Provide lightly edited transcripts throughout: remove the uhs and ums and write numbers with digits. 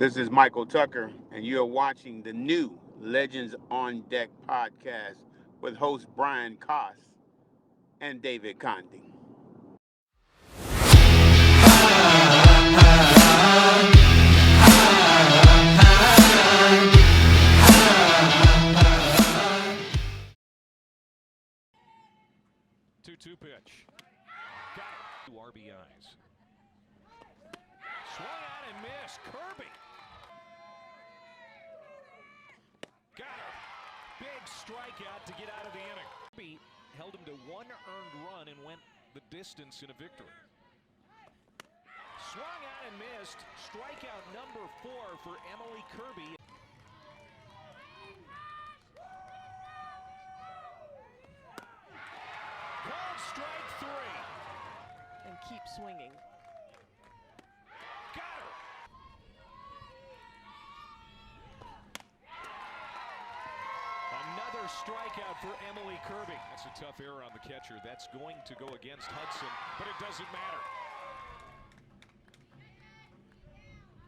This is Michael Tucker, and you're watching the new Legends on Deck podcast with host Brian Koss and David Conde. Two pitch. Got it. 2 RBIs. Swung out and missed. Kirby. Got her. Big strikeout to get out of the inning. Kirby held him to 1 earned run and went the distance in a victory. Swung out and missed. Strikeout number 4 for Emily Kirby. Called strike 3. And keep swinging. Got her. Another strikeout for Emily Kirby. That's a tough error on the catcher. That's going to go against Hudson, but it doesn't matter.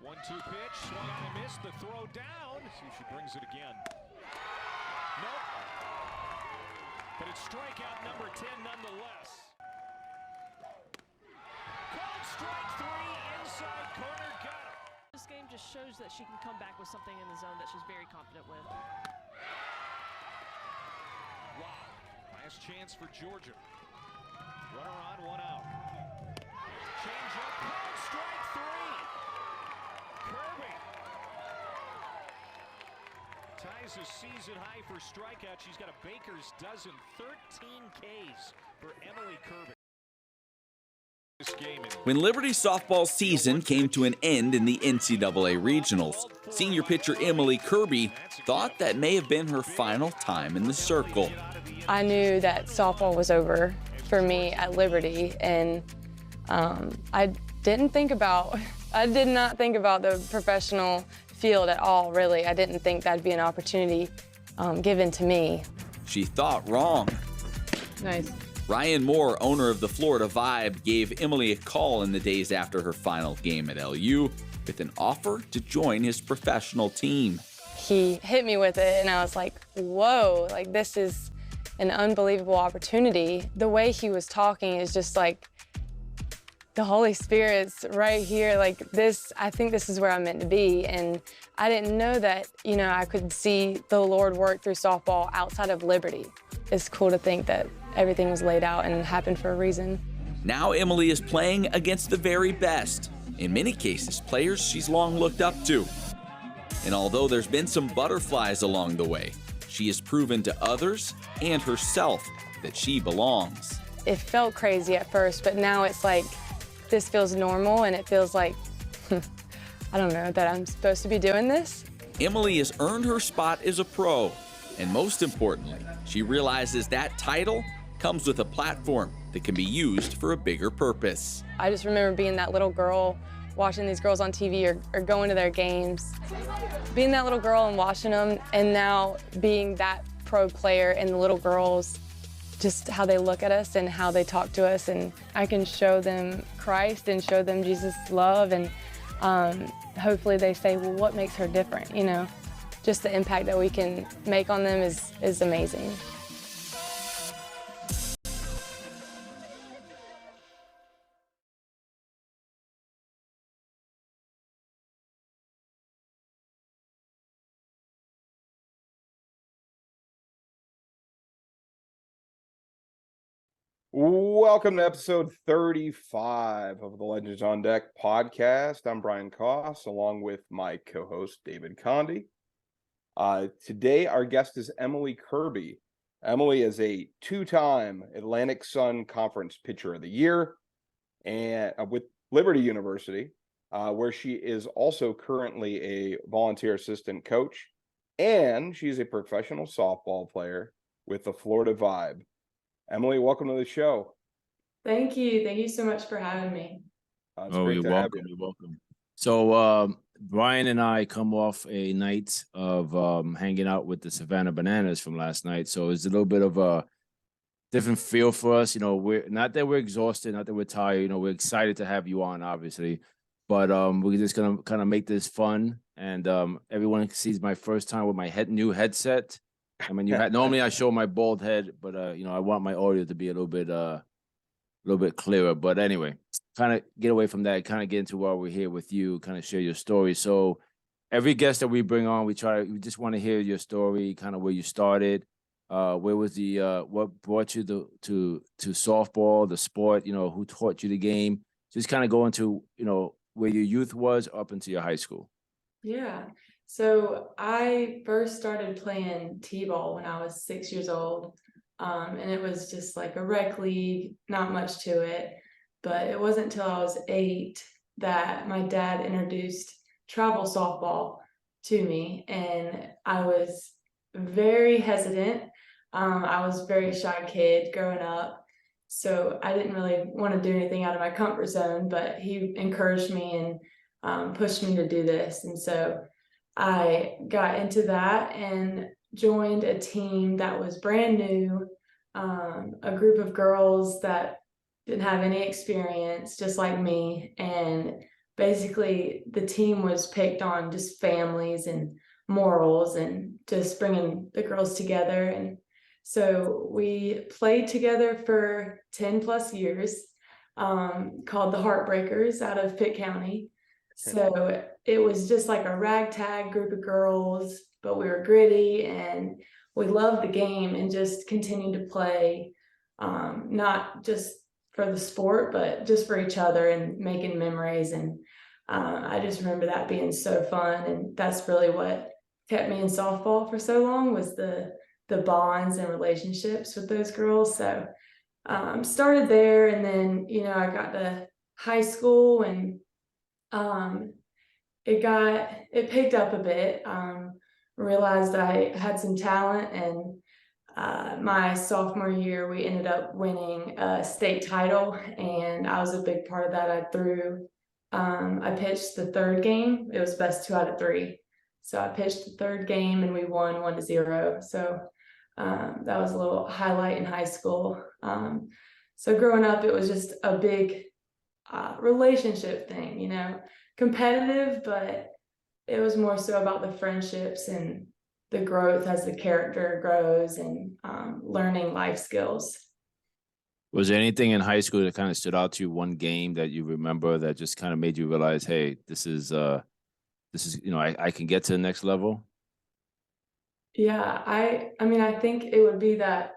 1-2 pitch, swung out and missed. The throw down. See if she brings it again. Nope. But it's strikeout number 10 nonetheless. Called strike 3, inside corner, got it. This game just shows that she can come back with something in the zone that she's very confident with. Wow. Last chance for Georgia. Runner on, 1 out. Change up, called strike 3. Kirby ties a season high for strikeout. She's got a baker's dozen, 13 Ks for Emily Kirby. When Liberty softball season came to an end in the NCAA regionals, senior pitcher Emily Kirby thought that may have been her final time in the circle. I knew that softball was over for me at Liberty, and I did not think about the professional field at all, really. I didn't think that'd be an opportunity given to me. She thought wrong. Nice. Ryan Moore, owner of the Florida Vibe, gave Emily a call in the days after her final game at LU with an offer to join his professional team. He hit me with it, and I was like, whoa, like this is an unbelievable opportunity. The way he was talking is just like, the Holy Spirit's right here, like this, I think this is where I'm meant to be. And I didn't know that, I could see the Lord work through softball outside of Liberty. It's cool to think that everything was laid out and happened for a reason. Now Emily is playing against the very best, in many cases, players she's long looked up to. And although there's been some butterflies along the way, she has proven to others and herself that she belongs. It felt crazy at first, but now it's like, this feels normal, and it feels like, I don't know, that I'm supposed to be doing this. Emily has earned her spot as a pro, and most importantly, she realizes that title comes with a platform that can be used for a bigger purpose. I just remember being that little girl, watching these girls on TV or going to their games, being that little girl and watching them, and now being that pro player and the little girls, just how they look at us and how they talk to us, and I can show them Christ and show them Jesus' love, and hopefully they say, well, what makes her different, Just the impact that we can make on them is amazing. Welcome to episode 35 of the Legends on Deck podcast. I'm Brian Koss, along with my co-host David Conde. Today, our guest is Emily Kirby. Emily is a 2-time Atlantic Sun Conference Pitcher of the Year and with Liberty University, where she is also currently a volunteer assistant coach, and she's a professional softball player with the Florida Vibe. Emily, welcome to the show. Thank you. Thank you so much for having me. You're welcome. You're welcome. So Brian and I come off a night of hanging out with the Savannah Bananas from last night. So it's a little bit of a different feel for us. We're not that we're exhausted, not that we're tired. We're excited to have you on, obviously. but we're just gonna kind of make this fun, and everyone sees my first time with my new headset. I mean, normally I show my bald head, but I want my audio to be a little bit clearer. But anyway, kind of get away from that, kind of get into why we're here with you, kind of share your story. So every guest that we bring on, we just want to hear your story, kind of where you started. Where was what brought you to softball, the sport, who taught you the game? Just kind of go into, where your youth was up into your high school. Yeah. So I first started playing t-ball when I was 6 years old. And it was just like a rec league, not much to it. But it wasn't until I was 8 that my dad introduced travel softball to me. And I was very hesitant. I was a very shy kid growing up. So I didn't really want to do anything out of my comfort zone, but he encouraged me and pushed me to do this. And so I got into that and joined a team that was brand new, a group of girls that didn't have any experience, just like me. And basically the team was picked on just families and morals and just bringing the girls together. And so we played together for 10 plus years, called the Heartbreakers out of Pitt County. So it was just like a ragtag group of girls, but we were gritty and we loved the game and just continued to play, not just for the sport, but just for each other and making memories. And I just remember that being so fun. And that's really what kept me in softball for so long, was the bonds and relationships with those girls. So started there, and then I got to high school, and it picked up a bit. Realized I had some talent, and my sophomore year we ended up winning a state title, and I was a big part of that. I pitched the third game. It was best 2 out of 3. So I pitched the third game and we won 1-0. So that was a little highlight in high school. So growing up, it was just a big relationship thing, competitive, but it was more so about the friendships and the growth as the character grows, and learning life skills. Was there anything in high school that kind of stood out to you, one game that you remember that just kind of made you realize, hey, this is I can get to the next level? Yeah, I mean, I think it would be that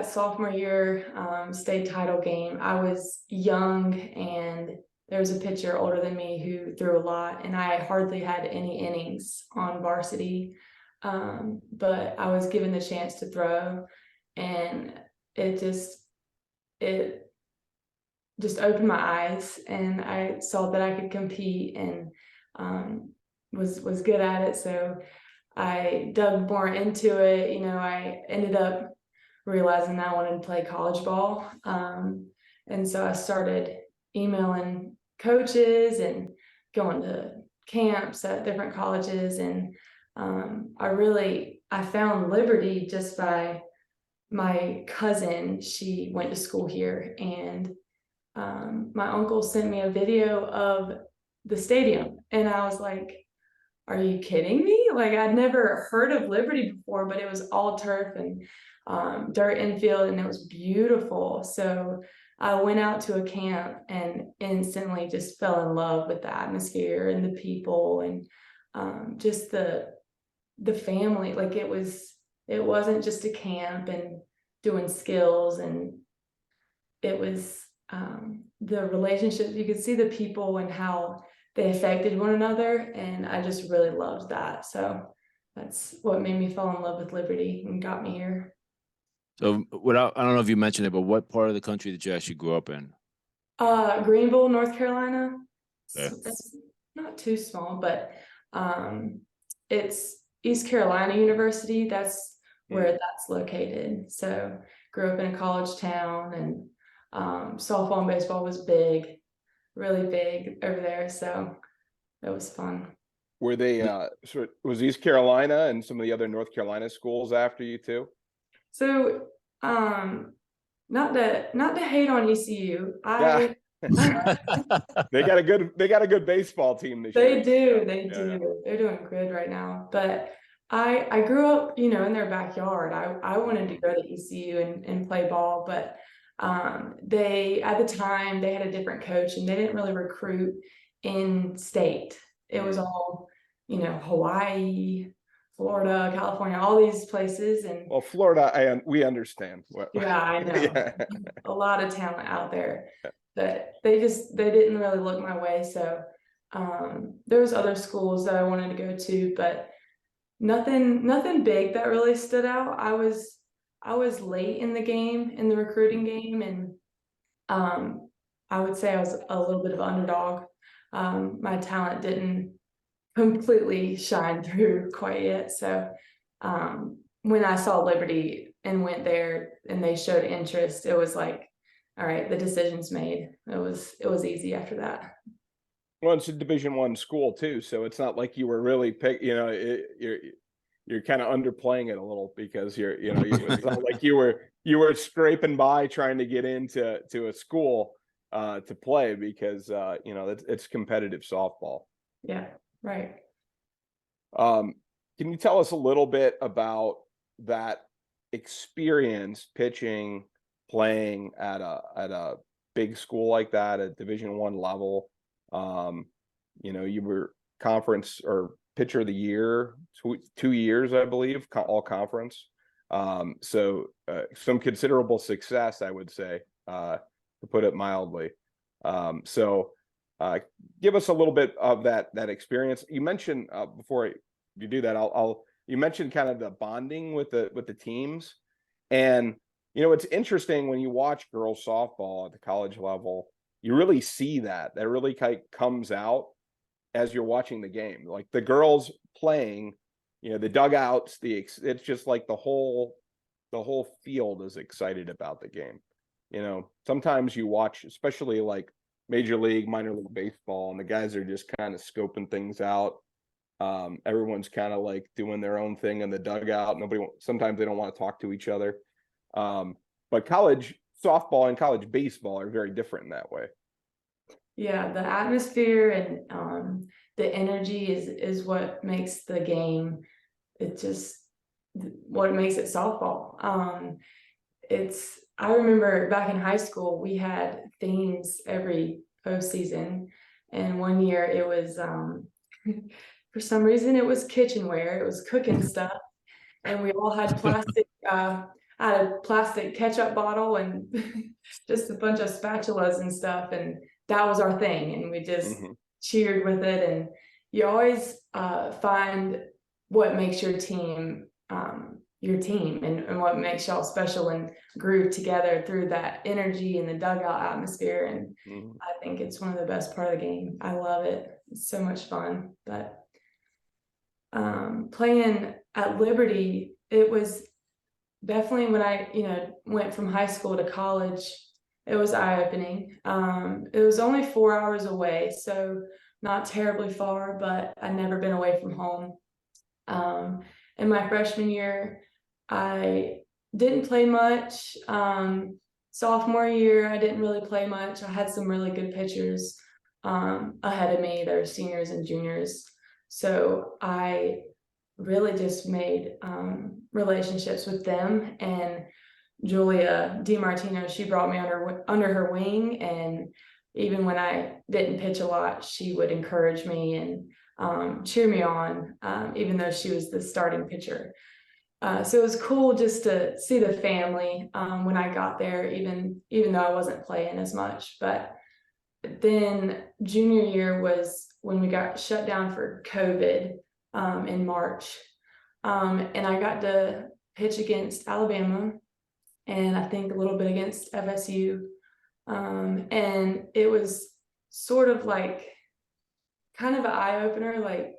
sophomore year state title game. I was young, and there was a pitcher older than me who threw a lot, and I hardly had any innings on varsity. But I was given the chance to throw, and it just opened my eyes, and I saw that I could compete, and was good at it. So I dug more into it. I ended up realizing that I wanted to play college ball. And so I started emailing coaches and going to camps at different colleges. And I found Liberty just by my cousin. She went to school here, and my uncle sent me a video of the stadium, and I was like, are you kidding me? Like, I'd never heard of Liberty before, but it was all turf and dirt infield, and it was beautiful. So I went out to a camp and instantly just fell in love with the atmosphere and the people, and just the family. Like, it wasn't just a camp and doing skills, and it was the relationships. You could see the people and how they affected one another, and I just really loved that. So that's what made me fall in love with Liberty and got me here. So I don't know if you mentioned it, but what part of the country did you actually grow up in? Greenville, North Carolina. Okay. It's not too small, but it's East Carolina University. That's where that's located. So grew up in a college town, and softball and baseball was big, really big over there. So it was fun. Were they was East Carolina and some of the other North Carolina schools after you too? So not to hate on ECU. They got a good baseball team this year. They do. They're doing good right now. But I grew up, in their backyard. I wanted to go to ECU and play ball, but they at the time they had a different coach and they didn't really recruit in state. It was all, Hawaii, Florida, California, all these places. And well, Florida, we understand. yeah, I know. Yeah. A lot of talent out there. But they didn't really look my way. So there was other schools that I wanted to go to, but nothing big that really stood out. I was late in the recruiting game, and I would say I was a little bit of an underdog. My talent didn't completely shine through quite yet. So when I saw Liberty and went there and they showed interest, it was like, all right, the decision's made. It was easy after that. Well, it's a Division I school too, so it's not like you were really you're kind of underplaying it a little because it's not like you were scraping by trying to get into a school to play because it's competitive softball. Yeah, right. Can you tell us a little bit about that experience pitching, playing at a big school like that at Division I level? You were conference or pitcher of the year 2 years, I believe, all conference. So some considerable success, I would say, to put it mildly. Give us a little bit of that experience. You mentioned before you do that, you mentioned kind of the bonding with the teams, and it's interesting when you watch girls softball at the college level. You really see that really kind of comes out as you're watching the game. Like the girls playing, the dugouts, it's just like the whole field is excited about the game. Sometimes you watch, especially like Major League, minor league baseball, and the guys are just kind of scoping things out. Everyone's kind of like doing their own thing in the dugout. Sometimes they don't want to talk to each other. But college softball and college baseball are very different in that way. Yeah, the atmosphere and the energy is what makes the game. It's just what makes it softball. I remember back in high school, we had themes every postseason, and one year it was for some reason it was kitchenware. It was cooking stuff, and we all had plastic. I had a plastic ketchup bottle and just a bunch of spatulas and stuff, and that was our thing, and we just cheered with it. And you always find what makes your team and what makes y'all special and groove together through that energy and the dugout atmosphere. And I think it's one of the best part of the game. I love it. It's so much fun. But playing at Liberty, it was definitely when I went from high school to college, it was eye-opening. It was only 4 hours away, so not terribly far, but I'd never been away from home. In my freshman year, I didn't play much. Sophomore year, I didn't really play much. I had some really good pitchers ahead of me. They were seniors and juniors. So I really just made relationships with them. And Julia DiMartino, she brought me under her wing, and even when I didn't pitch a lot, she would encourage me and cheer me on, even though she was the starting pitcher. So it was cool just to see the family when I got there, even though I wasn't playing as much. But then junior year was when we got shut down for COVID in March, and I got to pitch against Alabama, and I think a little bit against FSU. And it was sort of like kind of an eye-opener, like,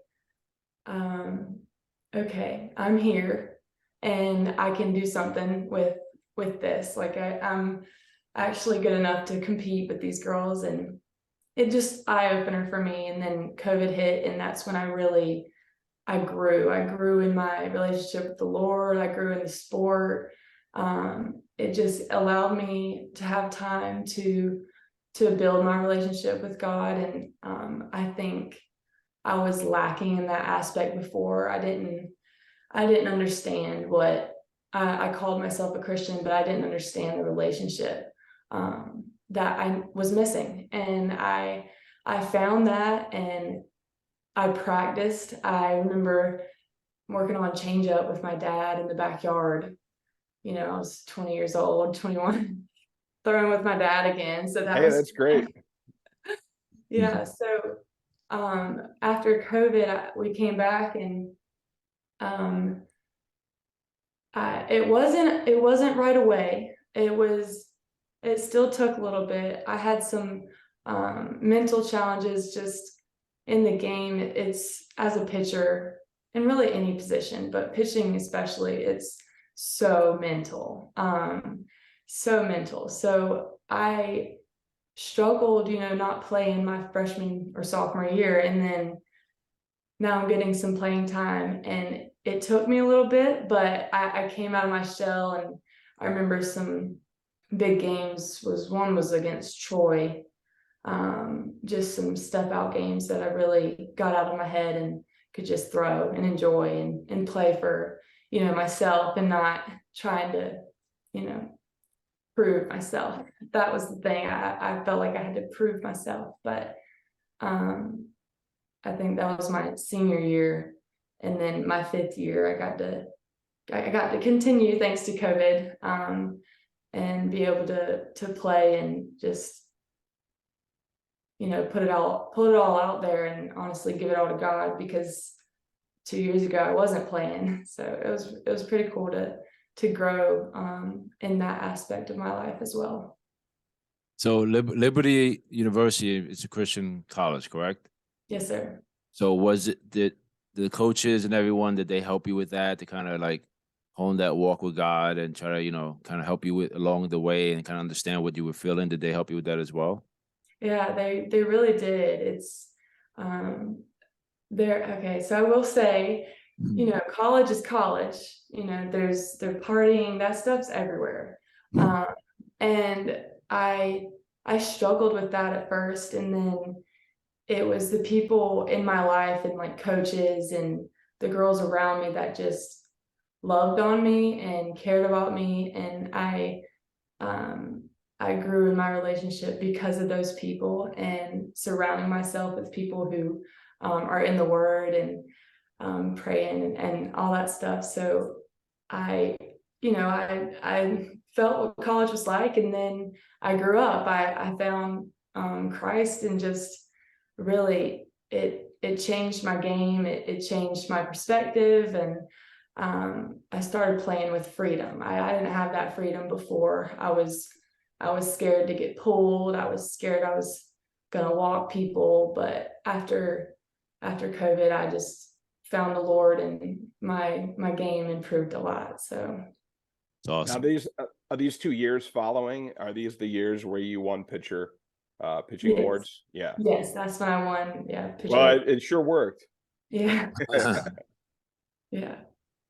okay, I'm here and I can do something with this. Like I'm actually good enough to compete with these girls, and it just eye-opener for me. And then COVID hit, and that's when I grew in my relationship with the Lord. I grew in the sport. It just allowed me to have time to to build my relationship with God. And I think I was lacking in that aspect before. I didn't understand what I called myself a Christian, but I didn't understand the relationship that I was missing. And I found that, and I practiced. I remember working on change up with my dad in the backyard. You know, I was 20 years old, 21, throwing with my dad again. So that's great. Yeah. So after COVID, we came back, and it wasn't right away. It still took a little bit. I had some mental challenges just in the game. It's, as a pitcher, and really any position, but pitching especially, it's so mental. So I struggled, not playing my freshman or sophomore year, and then now I'm getting some playing time, and it took me a little bit, but I came out of my shell. And I remember some big games. One was against Troy, just some step out games that I really got out of my head and could just throw and enjoy and play for, myself, and not trying to, prove myself. That was the thing. I felt like I had to prove myself, but I think that was my senior year. And then my 5th year, I got to continue, thanks to COVID, and be able to play and just, put it all out there, and honestly give it all to God, because 2 years ago I wasn't playing. So it was pretty cool to grow in that aspect of my life as well. So Liberty University is a Christian college, correct? Yes, sir. So was it the coaches and everyone, did they help you with that, to kind of like hone that walk with God and try to, kind of help you with along the way and kind of understand what you were feeling? Did they help you with that as well? Yeah, they really did. It's okay. So I will say, college is college. They're partying, that stuff's everywhere. And I struggled with that at first, and then it was the people in my life, and like coaches and the girls around me, that just loved on me and cared about me. And I grew in my relationship because of those people, and surrounding myself with people who are in the Word and praying and all that stuff. So I felt what college was like, and then I grew up. I found Christ, and just really it changed my game. It changed my perspective, and I started playing with freedom. I didn't have that freedom before. I was scared to get pulled. I was scared I was gonna walk people. But after COVID, I just found the Lord, and my game improved a lot. So it's awesome. Now are these 2 years following? Are these the years where you won pitching awards? Yeah. Yes, that's when I won. Yeah. Well, it sure worked. Yeah. Yeah.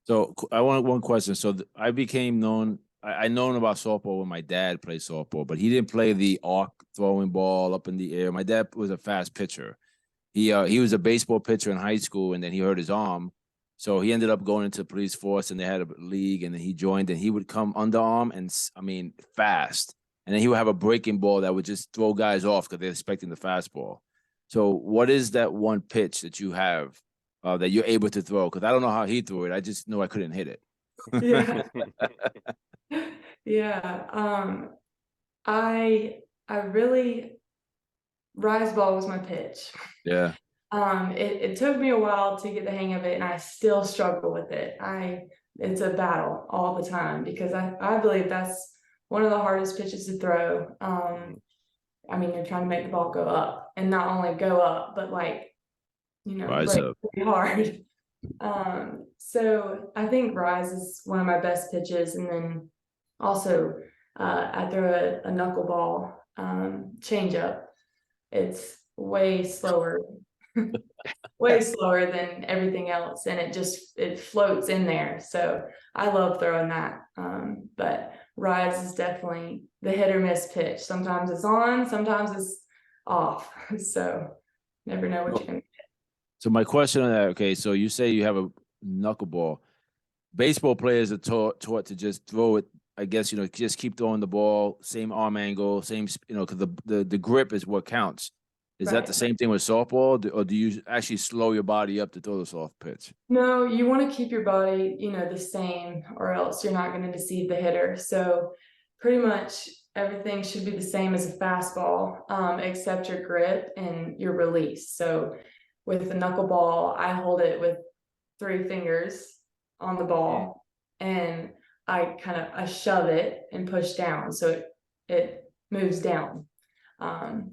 So I want one question. So I became known. I known about softball when my dad played softball, but he didn't play the arc throwing ball up in the air. My dad was a fast pitcher. He was a baseball pitcher in high school, and then he hurt his arm. So he ended up going into the police force, and they had a league, and then he joined, and he would come underarm and, fast. And then he would have a breaking ball that would just throw guys off because they're expecting the fastball. So what is that one pitch that you have that you're able to throw? Because I don't know how he threw it. I just know I couldn't hit it. Yeah. Yeah. I really, rise ball was my pitch. Yeah. It took me a while to get the hang of it, and I still struggle with it. It's a battle all the time, because I believe that's one of the hardest pitches to throw. You're trying to make the ball go up, and not only go up, but rise up pretty hard. So I think rise is one of my best pitches. And then also I throw a knuckleball change up. It's way slower. way slower than everything else, and it floats in there. So I love throwing that. But rise is definitely the hit or miss pitch. Sometimes it's on, sometimes it's off. So never know what you're gonna get. So my question on that, okay, so you say you have a knuckleball. Baseball players are taught to just throw it, I guess, just keep throwing the ball, same arm angle, same, because the grip is what counts. Is that the same thing with softball, or do you actually slow your body up to throw the soft pitch? No, you want to keep your body, the same, or else you're not going to deceive the hitter. So pretty much everything should be the same as a fastball, except your grip and your release. So with the knuckleball, I hold it with 3 fingers on the ball, and I shove it and push down, so it moves down,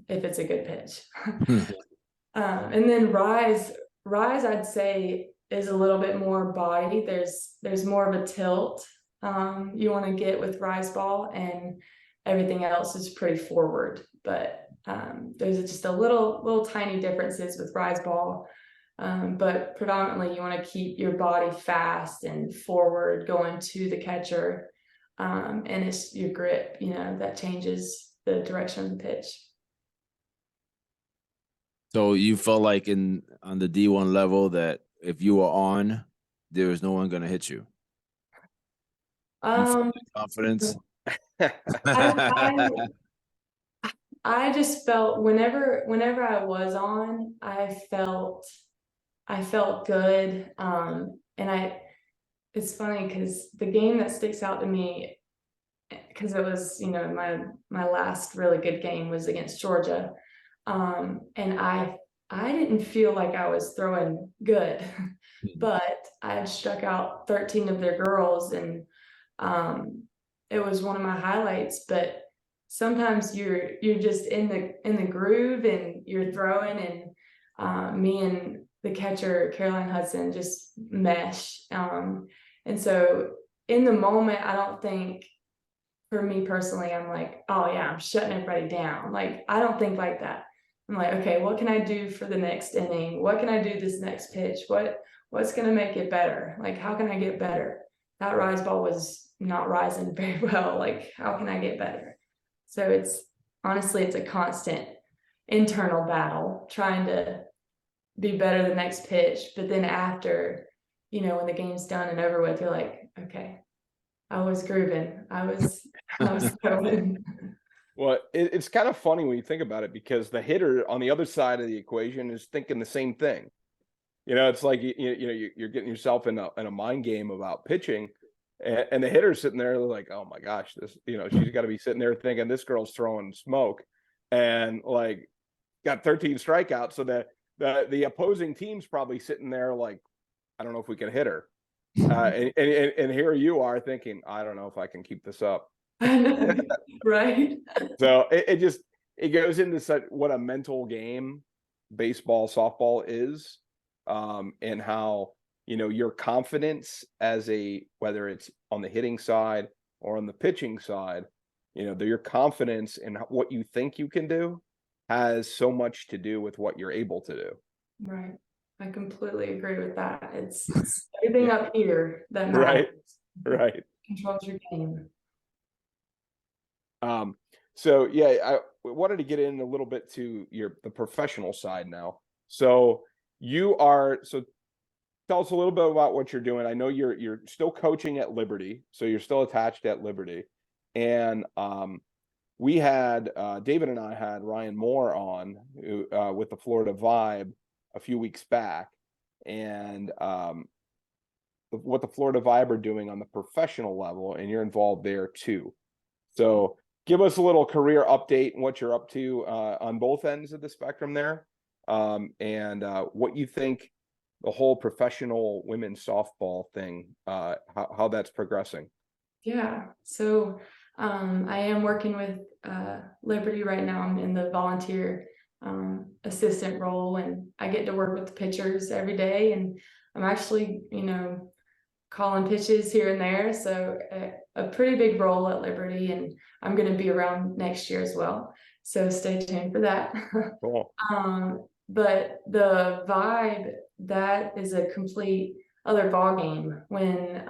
if it's a good pitch. And then rise, I'd say, is a little bit more body. There's more of a tilt you want to get with rise ball, and everything else is pretty forward. But there's just a little tiny differences with rise ball. But predominantly you want to keep your body fast and forward going to the catcher. And it's your grip, that changes the direction of the pitch. So you felt like on the D1 level that if you were on, there was no one going to hit you? Confidence? I just felt whenever I was on, I felt good. And it's funny because the game that sticks out to me, because it was, my last really good game was against Georgia. And I didn't feel like I was throwing good, but I had struck out 13 of their girls, and it was one of my highlights. But sometimes you're just in the groove and you're throwing, and me and the catcher, Caroline Hudson, just mesh. And so in the moment, I don't think, for me personally, I'm like, oh yeah, I'm shutting everybody down. Like, I don't think like that. I'm like, okay, what can I do for the next inning? What can I do this next pitch? What's going to make it better? Like, how can I get better? That rise ball was not rising very well. Like, how can I get better? So it's a constant internal battle trying to be better the next pitch. But then after, when the game's done and over with, you're like, okay, I was grooving. I was throwing. Well, it's kind of funny when you think about it, because the hitter on the other side of the equation is thinking the same thing. It's like you're getting yourself in a mind game about pitching, and the hitter's sitting there like, oh my gosh, this, she's got to be sitting there thinking this girl's throwing smoke, and like got 13 strikeouts. So the opposing team's probably sitting there like, I don't know if we can hit her, and here you are thinking, I don't know if I can keep this up. Right. So it goes into such what a mental game baseball, softball is, and how, your confidence whether it's on the hitting side or on the pitching side, your confidence in what you think you can do has so much to do with what you're able to do. Right. I completely agree with that. It's everything up here that matters. Right. Controls your game. So yeah, I wanted to get in a little bit to the professional side now. So tell us a little bit about what you're doing. I know you're still coaching at Liberty, so you're still attached at Liberty. And we had David and I had Ryan Moore on with the Florida Vibe a few weeks back, and what the Florida Vibe are doing on the professional level, and you're involved there too. So give us a little career update and what you're up to on both ends of the spectrum there, and what you think the whole professional women's softball thing, how that's progressing. Yeah, so I am working with Liberty right now. I'm in the volunteer assistant role, and I get to work with the pitchers every day, and I'm actually, calling pitches here and there. So a pretty big role at Liberty, and I'm going to be around next year as well. So stay tuned for that. Cool. but the vibe, that is a complete other ball game. When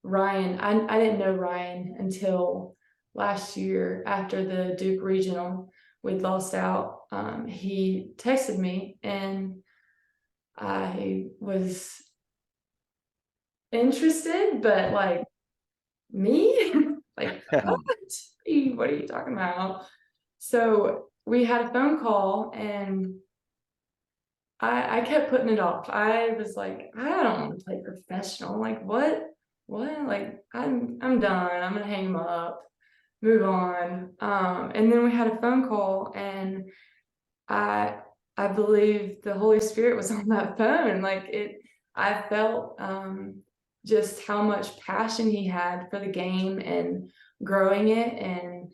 Ryan, I didn't know Ryan until last year after the Duke Regional. We'd lost out. He texted me, and I was interested, but like, me? Like, what are you talking about? So we had a phone call, and I kept putting it off. I was like, I don't want to play professional. Like, what? Like, I'm done. I'm gonna hang him up, move on. And then we had a phone call, and I believe the Holy Spirit was on that phone. Like, I felt just how much passion he had for the game and growing it, and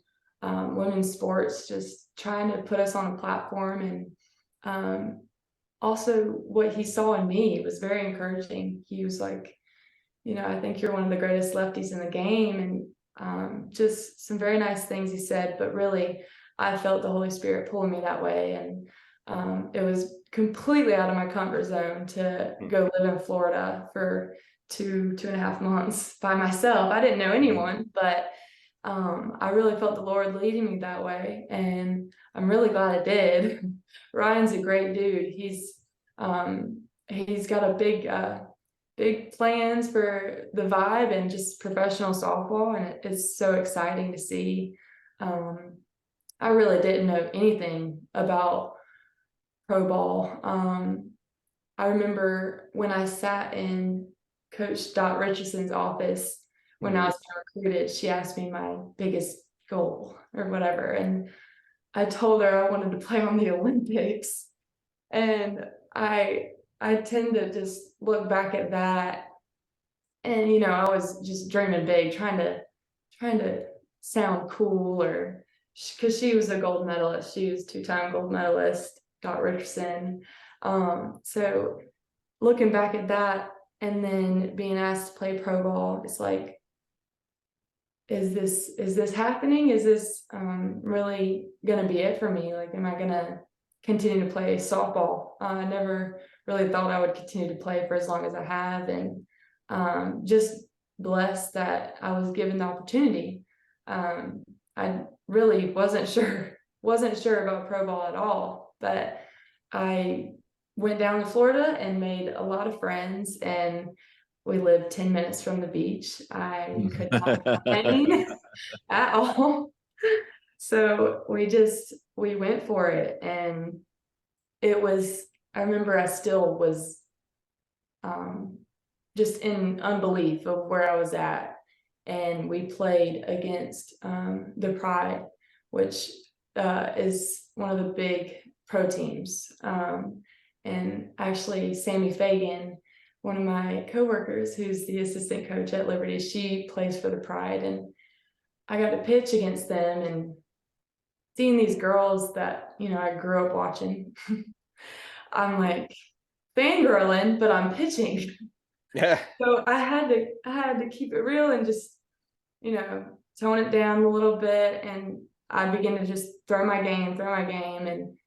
women's sports, just trying to put us on a platform. And also what he saw in me was very encouraging. He was like, I think you're one of the greatest lefties in the game. And just some very nice things he said, but really I felt the Holy Spirit pulling me that way. And it was completely out of my comfort zone to go live in Florida for 2.5 months by myself. I didn't know anyone, but I really felt the Lord leading me that way, and I'm really glad I did. Ryan's a great dude. He's got a big plans for the Vibe and just professional softball, and it's so exciting to see. I really didn't know anything about pro ball. I remember when I sat in Coach Dot Richardson's office when I was being recruited, she asked me my biggest goal or whatever, and I told her I wanted to play on the Olympics. And I tend to just look back at that, and I was just dreaming big, trying to sound cool, or because she was a gold medalist. She was 2-time gold medalist, Dot Richardson. So looking back at that, and then being asked to play pro ball, it's like, is this happening? Is this really gonna be it for me? Like, am I gonna continue to play softball? I never really thought I would continue to play for as long as I have, and just blessed that I was given the opportunity. I really wasn't sure about pro ball at all, but I went down to Florida and made a lot of friends, and we lived 10 minutes from the beach. I could not complain at all. So we went for it, and it was, I remember I still was just in unbelief of where I was at. And we played against the Pride, which is one of the big pro teams. And actually, Sammy Fagan, one of my coworkers, who's the assistant coach at Liberty, she plays for the Pride, and I got to pitch against them, and seeing these girls that I grew up watching. I'm like fangirling, but I'm pitching. Yeah. So I had to keep it real and just tone it down a little bit, and I began to just throw my game, and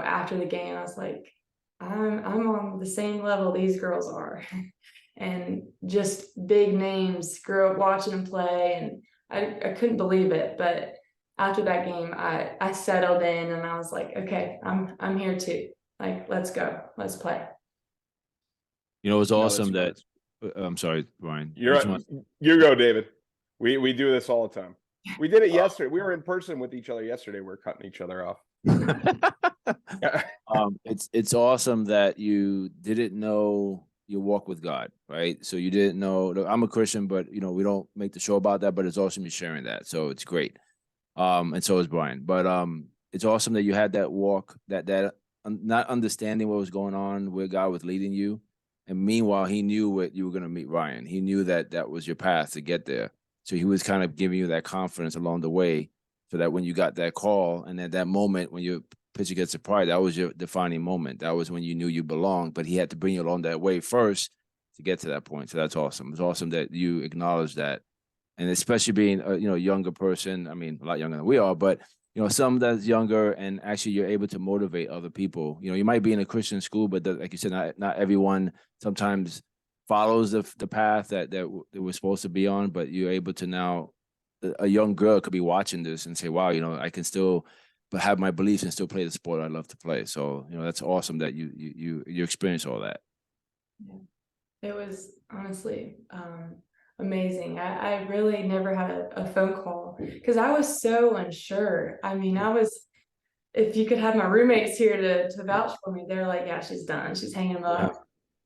after the game I was like, I'm on the same level these girls are. And just big names, grew up watching them play, and I couldn't believe it. But after that game, I settled in, and I was like, okay, I'm here too. Like, let's go, let's play. It was awesome that. I'm sorry, Brian. You go, David. We do this all the time. We did it yesterday. We were in person with each other yesterday. We're cutting each other off. It's awesome that you didn't know your walk with God, right? So you didn't know. I'm a Christian, but we don't make the show about that. But it's awesome you're sharing that, so it's great. And so is Brian. But it's awesome that you had that walk, that not understanding what was going on, where God was leading you, and meanwhile he knew what you were going to meet Ryan. He knew that was your path to get there. So he was kind of giving you that confidence along the way, so that when you got that call, and at that moment when you pitch against the Pride, that was your defining moment. That was when you knew you belonged, but he had to bring you along that way first to get to that point. So that's awesome. It's awesome that you acknowledge that. And especially being a younger person, I mean, a lot younger than we are, but some that's younger, and actually you're able to motivate other people. You might be in a Christian school, but like you said, not everyone sometimes follows the path that we're supposed to be on, but you're able to now, a young girl could be watching this and say, wow, I can still have my beliefs and still play the sport I love to play. So, that's awesome that you experience all that. Yeah. It was honestly amazing. I really never had a phone call because I was so unsure. I mean, if you could have my roommates here to vouch for me, they're like, yeah, she's done. She's hanging them up.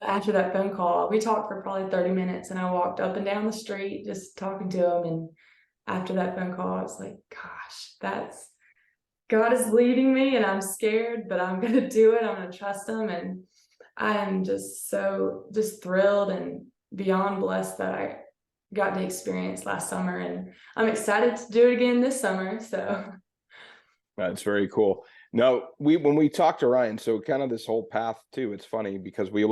Yeah. After that phone call, we talked for probably 30 minutes, and I walked up and down the street just talking to him. And after that phone call, I was like, gosh, God is leading me, and I'm scared, but I'm going to do it. I'm going to trust him. And I'm just thrilled and beyond blessed that I got to experience last summer, and I'm excited to do it again this summer. So that's very cool. No, when we talked to Ryan, so kind of this whole path too, it's funny because we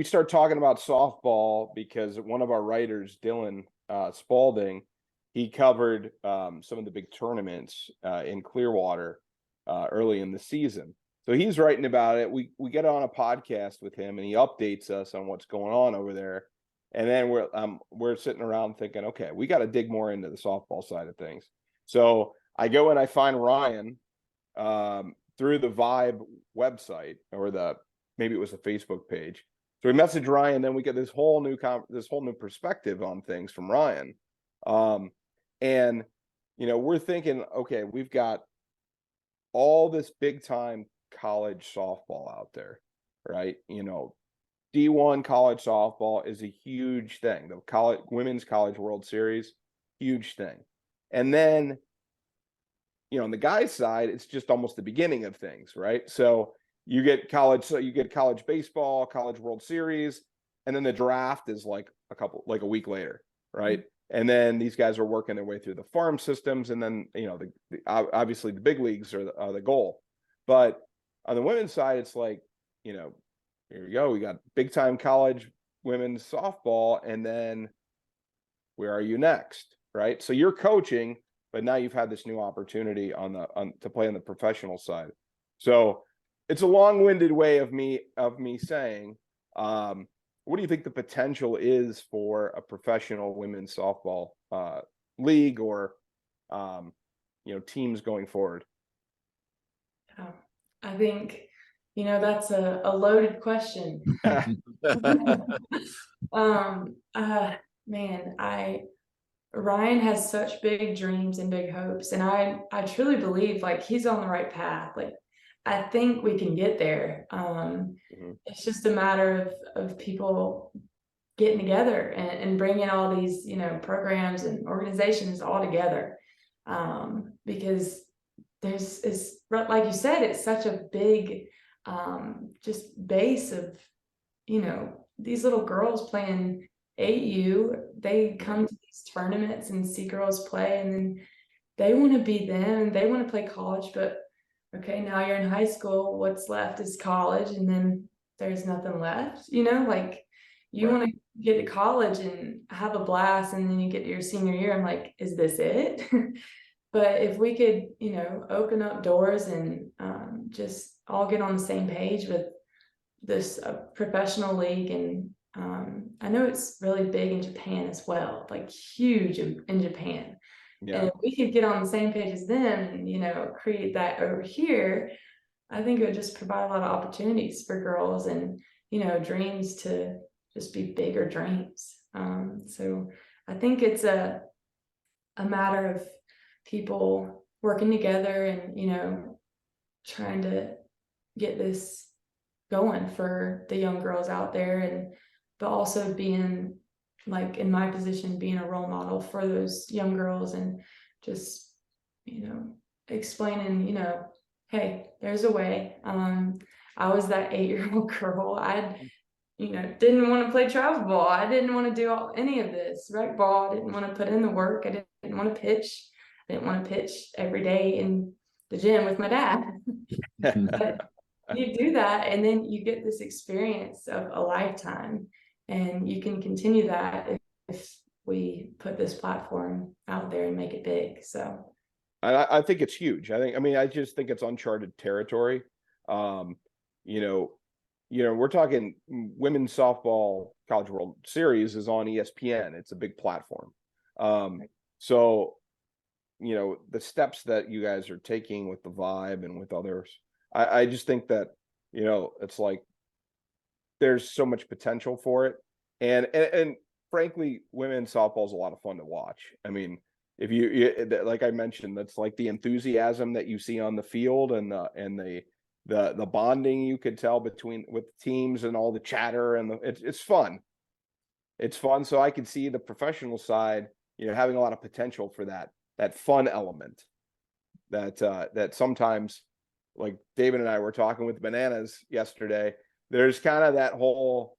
start talking about softball because one of our writers, Dylan Spalding, he covered some of the big tournaments in Clearwater early in the season. So he's writing about it. We get on a podcast with him, and he updates us on what's going on over there. And then we're sitting around thinking, okay, we got to dig more into the softball side of things. So I go and I find Ryan through the Vibe website, or maybe it was the Facebook page. So we message Ryan, then we get this whole new perspective on things from Ryan. And we're thinking, okay, we've got all this big time college softball out there, right? D1 college softball is a huge thing. The Women's College World Series, huge thing. And then, on the guys' side, it's just almost the beginning of things, right? So you get college baseball, College World Series, and then the draft is like a week later, right? Mm-hmm. And then these guys are working their way through the farm systems, and then obviously the big leagues are the goal. But on the women's side, it's like, here we go. We got big time college women's softball, and then where are you next, right? So you're coaching, but now you've had this new opportunity to play on the professional side. So it's a long-winded way of me saying, what do you think the potential is for a professional women's softball league or teams going forward? I think that's a loaded question. Ryan has such big dreams and big hopes, and I truly believe like he's on the right path. Like I think we can get there. It's just a matter of people getting together and bringing all these programs and organizations all together, because it's like you said, it's such a big just base of these little girls playing 8U. They come to these tournaments and see girls play, and then they want to be them, and they want to play college. But okay, now you're in high school, what's left is college, and then there's nothing left. Like you want to get to college and have a blast, and then you get to your senior year, I'm like, is this it? But if we could open up doors and just all get on the same page with this professional league. And I know it's really big in Japan as well, like huge in Japan. Yeah. And if we could get on the same page as them and create that over here, I think it would just provide a lot of opportunities for girls and dreams to just be bigger dreams. So I think it's a matter of people working together and trying to get this going for the young girls out there, but also being like in my position, being a role model for those young girls, and just explaining hey, there's a way. I was that 8-year-old girl. I didn't want to play travel ball. I didn't want to do any of this rec ball. I didn't want to put in the work. I didn't want to pitch. I didn't want to pitch every day in the gym with my dad. But you do that, and then you get this experience of a lifetime, and you can continue that if we put this platform out there and make it big. So I think it's huge. I just think it's uncharted territory. You know, we're talking women's softball College World Series is on ESPN. It's a big platform. So, the steps that you guys are taking with the Vibe and with others, I just think that, it's like there's so much potential for it. And frankly, women's softball is a lot of fun to watch. I mean, if like I mentioned, that's like the enthusiasm that you see on the field and the bonding you could tell with teams and all the chatter and it's fun. It's fun. So I can see the professional side, having a lot of potential for that fun element that sometimes, like David and I were talking with Bananas yesterday, there's kind of that whole,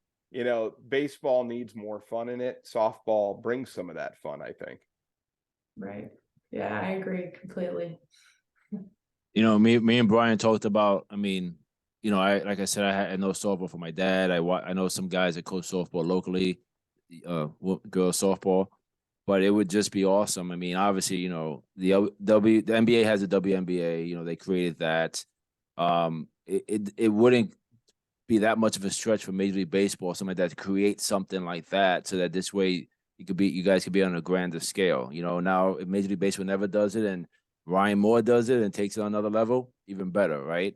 baseball needs more fun in it. Softball brings some of that fun, I think. Right. Yeah, I agree completely. Me and Brian talked about, like I said, I know softball for my dad. I know some guys that coach softball locally, girls softball, but it would just be awesome. I mean, obviously, the NBA has a WNBA, they created that. It wouldn't be that much of a stretch for Major League Baseball, something like that, to create something like that, so that this way you guys could be on a grander scale. Now if Major League Baseball never does it and Ryan Moore does it and takes it on another level, even better, right?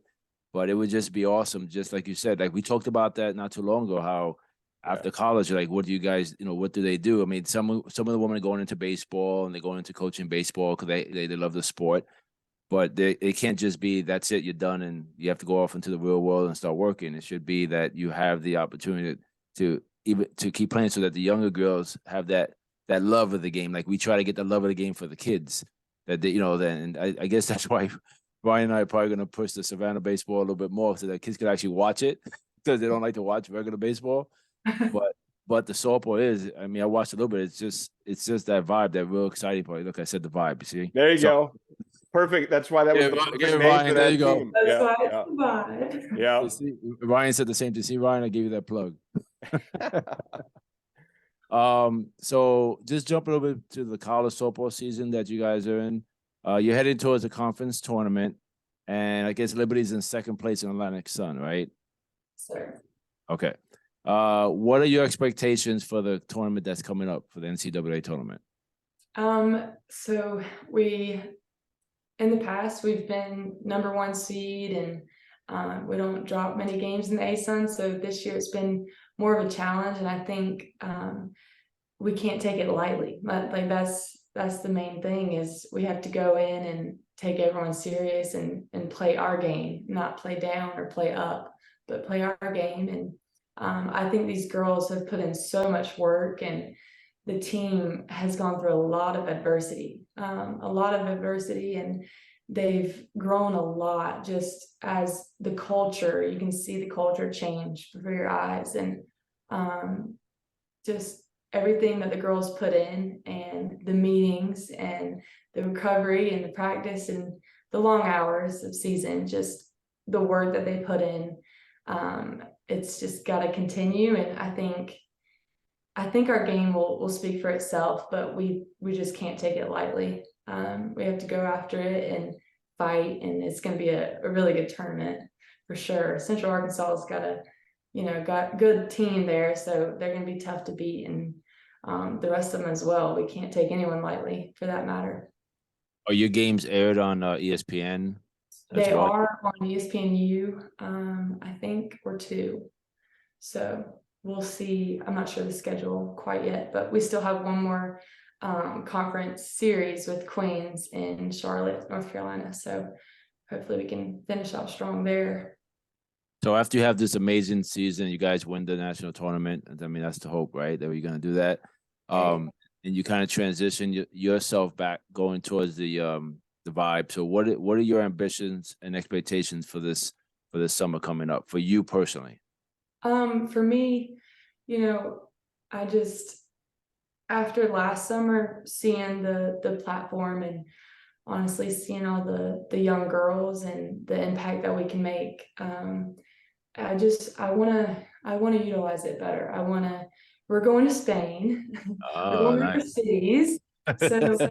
But it would just be awesome, just like you said. Like we talked about that not too long ago, how after college, like, what do you guys, what do they do? I mean, some of the women are going into baseball and they're going into coaching baseball because they love the sport. But it can't just be that's it, you're done, and you have to go off into the real world and start working. It should be that you have the opportunity to keep playing, so that the younger girls have that love of the game. Like we try to get the love of the game for the kids. That they, then I guess that's why Brian and I are probably going to push the Savannah baseball a little bit more, so that kids can actually watch it, because they don't like to watch regular baseball. But the softball is, I watched a little bit. It's just that vibe, that real exciting part. Look, I said the vibe. You see? There you go. Perfect. That's why that was the perfect name Ryan, for there that you go. team. That's why it's the vibe. Yeah. See, Ryan said the same thing. See, Ryan, I gave you that plug. So just jump a little bit to the college softball season that you guys are in. You're heading towards a conference tournament, and I guess Liberty's in second place in Atlantic Sun, right? Sir. Okay. What are your expectations for the tournament that's coming up, for the NCAA tournament? So in the past, we've been number 1 seed, and we don't drop many games in the ASUN. So this year it's been more of a challenge, and I think we can't take it lightly. Like that's the main thing, is we have to go in and take everyone serious and play our game, not play down or play up, but play our game. And I think these girls have put in so much work, and the team has gone through a lot of adversity, and they've grown a lot just as the culture. You can see the culture change before your eyes, and just everything that the girls put in, and the meetings and the recovery and the practice and the long hours of season, just the work that they put in. It's just got to continue. And I think our game will speak for itself, but we just can't take it lightly. We have to go after it and fight, and it's going to be a really good tournament for sure. Central Arkansas has got good team there, so they're going to be tough to beat, and the rest of them as well. We can't take anyone lightly, for that matter. Are your games aired on ESPN? They are on ESPNU, I think, or 2. So we'll see. I'm not sure the schedule quite yet, but we still have one more conference series with Queens in Charlotte, North Carolina. So hopefully we can finish off strong there. So after you have this amazing season, you guys win the national tournament. That's the hope, right? That you're going to do that. And you kind of transition yourself back, going towards the Vibe. So what are your ambitions and expectations for this summer coming up for you personally? For me, I just, after last summer, seeing the platform, and honestly seeing all the young girls and the impact that we can make, I want to utilize it better. We're going to Spain. Oh, we're going nice. overseas. So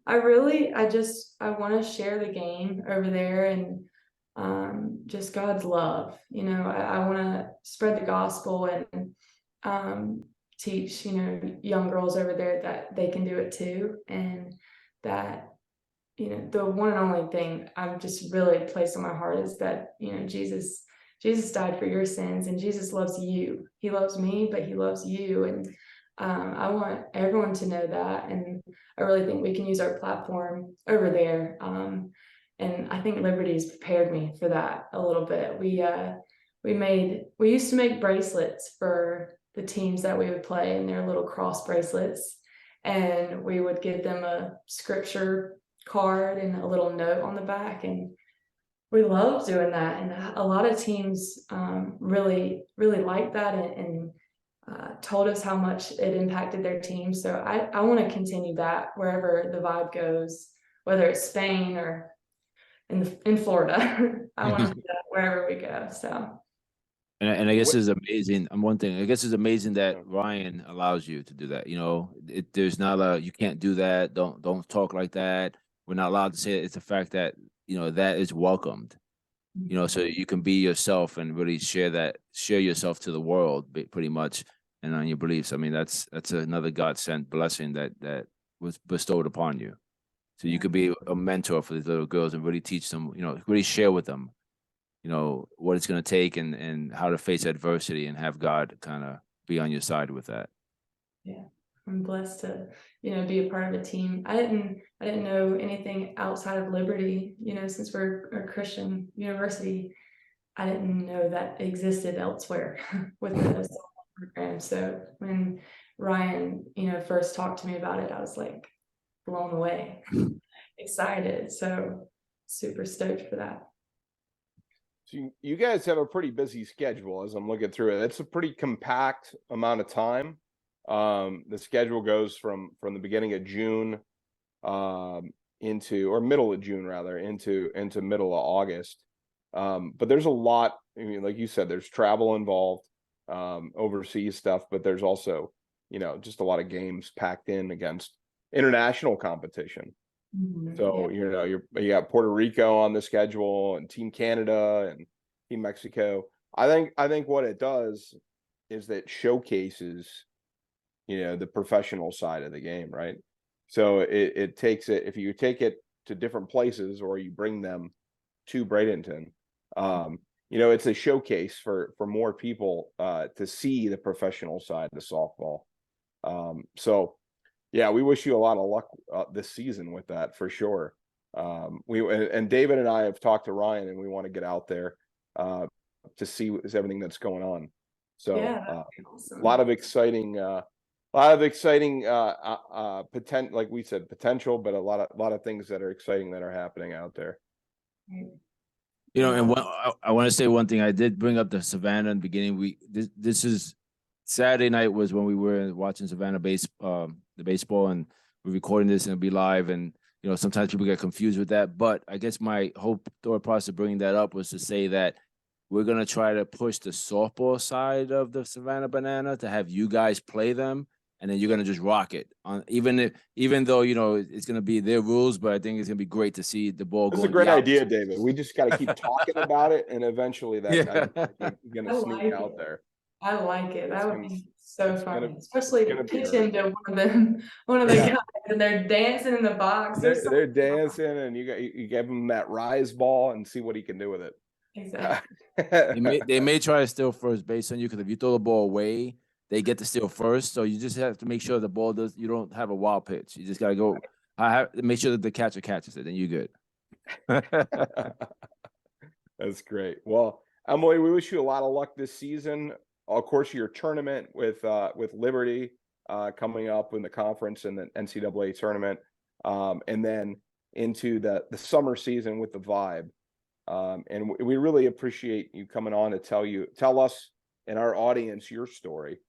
I want to share the game over there and just God's love. I want to spread the gospel and teach, young girls over there that they can do it too. And that, the one and only thing I've just really placed on my heart is that, Jesus died for your sins, and Jesus loves you. He loves me, but he loves you. And I want everyone to know that. And I really think we can use our platform over there. And I think Liberty's prepared me for that a little bit. We used to make bracelets for the teams that we would play, and their little cross bracelets. And we would give them a scripture card and a little note on the back. And we love doing that. And a lot of teams really, really liked that and told us how much it impacted their team. So I want to continue that wherever the vibe goes, whether it's Spain or in Florida. I want to do that wherever we go. So. And I guess it's amazing. One thing, I guess it's amazing that Ryan allows you to do that. There's not you can't do that. Don't talk like that. We're not allowed to say it. It's the fact that, that is welcomed, so you can be yourself and really share yourself to the world pretty much, and on your beliefs. I mean, that's another God sent blessing that was bestowed upon you. So you could be a mentor for these little girls and really teach them, really share with them, what it's going to take and how to face adversity, and have God kind of be on your side with that. Yeah, I'm blessed to, be a part of a team. I didn't know anything outside of Liberty, since we're a Christian university. I didn't know that existed elsewhere with the program. So when Ryan, first talked to me about it, I was like blown away, excited. So super stoked for that. So you guys have a pretty busy schedule as I'm looking through it. It's a pretty compact amount of time. The schedule goes from the beginning of June into, or middle of June rather, into middle of August. But there's a lot. I mean, like you said, there's travel involved, overseas stuff, but there's also, just a lot of games packed in against international competition. So, you got Puerto Rico on the schedule, and Team Canada and Team Mexico. I think what it does is that showcases, the professional side of the game, right? So it takes it, if you take it to different places or you bring them to Bradenton, it's a showcase for more people to see the professional side of softball. So yeah, we wish you a lot of luck this season with that for sure. And David and I have talked to Ryan, and we want to get out there to see everything that's going on. So awesome. a lot of exciting potential, like we said, potential, but a lot of things that are exciting that are happening out there. And I want to say one thing. I did bring up the Savannah in the beginning. This is Saturday night was when we were watching Savannah the baseball, and we're recording this and it'll be live. And sometimes people get confused with that. But I guess my whole thought process of bringing that up was to say that we're gonna try to push the softball side of the Savannah Banana to have you guys play them, and then you're gonna just rock it on. Even though it's gonna be their rules, but I think it's gonna be great to see the ball. It's a great idea, David. We just got to keep talking about it, and eventually that's gonna sneak out there. I like it. That would be so fun, especially pitching to one of the guys, and they're dancing in the box. They're dancing, and you give them that rise ball and see what he can do with it. Exactly. They may try to steal first base on you, because if you throw the ball away, they get to steal first. So you just have to make sure the ball you don't have a wild pitch. You just got to go. Make sure that the catcher catches it, then you're good. That's great. Well, Emily, we wish you a lot of luck this season. Of course, your tournament with Liberty coming up in the conference and the NCAA tournament, and then into the summer season with the Vibe. And we really appreciate you coming on to tell us and our audience your story.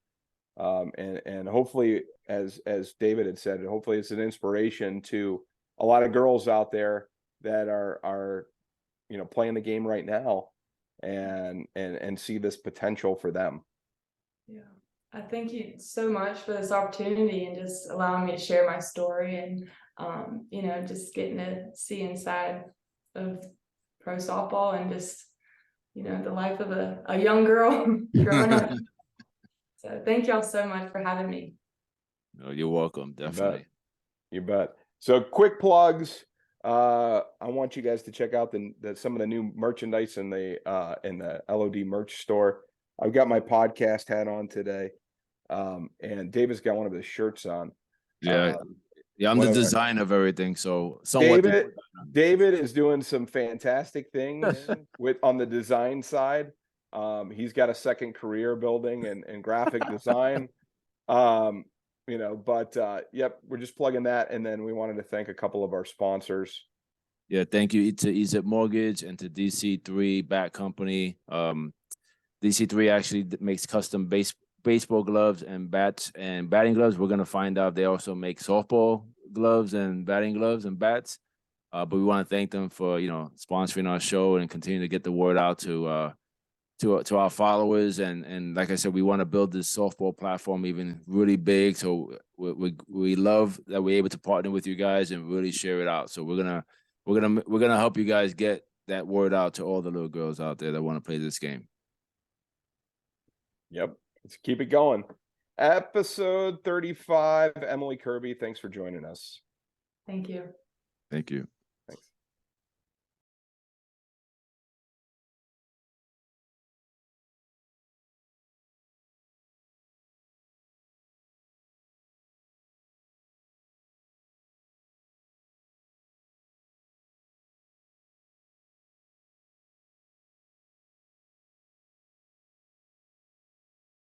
And hopefully, as David had said, hopefully it's an inspiration to a lot of girls out there that are playing the game right now and see this potential for them. Yeah. I thank you so much for this opportunity and just allowing me to share my story and, you know, just getting to see inside of pro softball and just, you know, the life of a young girl growing up. So thank y'all so much for having me. No, you're welcome. Definitely. You bet. So quick plugs. I want you guys to check out some of the new merchandise in the LOD merch store. I've got my podcast hat on today. And David's got one of his shirts on. Yeah. Yeah, I'm the designer of everything. So somewhat David is doing some fantastic things on the design side. He's got a second career building and graphic design. You know, but yep, we're just plugging that. And then we wanted to thank a couple of our sponsors. Yeah, thank you to EZ Mortgage and to DC3 Bat Company. DC3 actually makes custom baseball gloves and bats and batting gloves. We're going to find out they also make softball gloves and batting gloves and bats. But we want to thank them for, you know, sponsoring our show and continue to get the word out to our followers. And like I said, we want to build this softball platform even really big. So we love that we're able to partner with you guys and really share it out. So we're gonna help you guys get that word out to all the little girls out there that want to play this game. Yep. Let's keep it going. Episode 35. Emily Kirby, thanks for joining us. Thank you. Thank you.